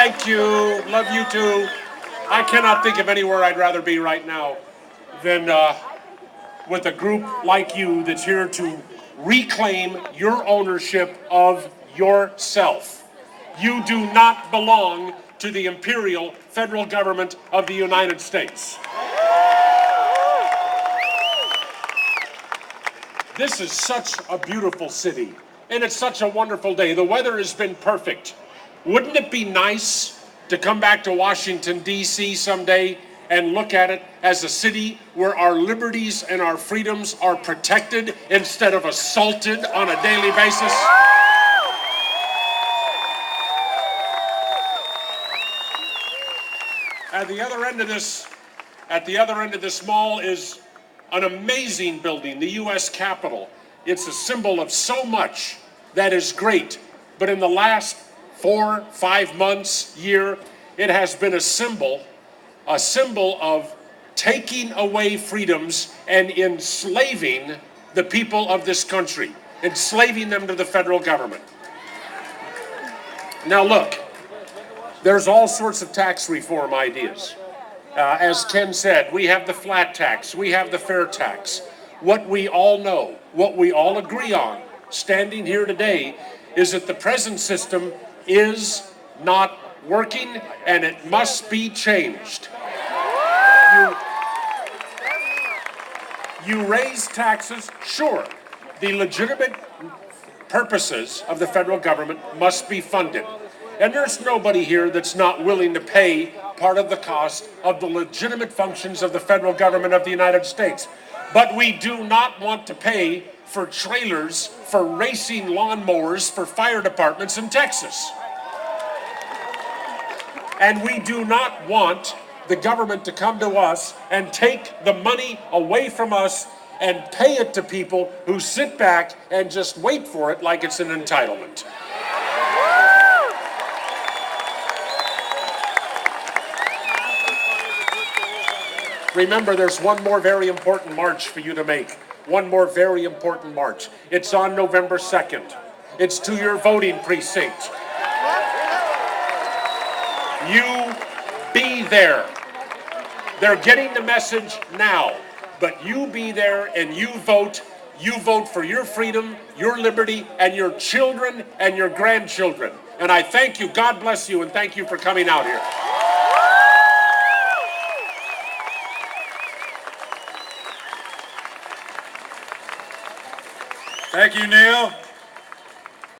Thank you. Love you too. I cannot think of anywhere I'd rather be right now than with a group like you that's here to reclaim your ownership of yourself. You do not belong to the imperial federal government of the United States. This is such a beautiful city, and it's such a wonderful day. The weather has been perfect. Wouldn't it be nice to come back to Washington, D.C. someday and look at it as a city where our liberties and our freedoms are protected instead of assaulted on a daily basis? At the other end of this mall is an amazing building, the U.S. Capitol. It's a symbol of so much that is great, but in the last 4, 5 months, year, it has been a symbol of taking away freedoms and enslaving the people of this country, enslaving them to the federal government. Now look, there's all sorts of tax reform ideas. As Ken said, we have the flat tax, we have the fair tax. What we all know, what we all agree on, standing here today, is that the present system is not working and it must be changed. You raise taxes, sure. The legitimate purposes of the federal government must be funded. And there's nobody here that's not willing to pay part of the cost of the legitimate functions of the federal government of the United States. But we do not want to pay for trailers, for racing lawnmowers, for fire departments in Texas. And we do not want the government to come to us and take the money away from us and pay it to people who sit back and just wait for it like it's an entitlement. Remember, there's one more very important march for you to make. One more very important march. It's on November 2nd. It's to your voting precinct. You be there. They're getting the message now, but you be there and you vote. You vote for your freedom, your liberty, and your children and your grandchildren. And I thank you. God bless you, and thank you for coming out here. Thank you, Neal.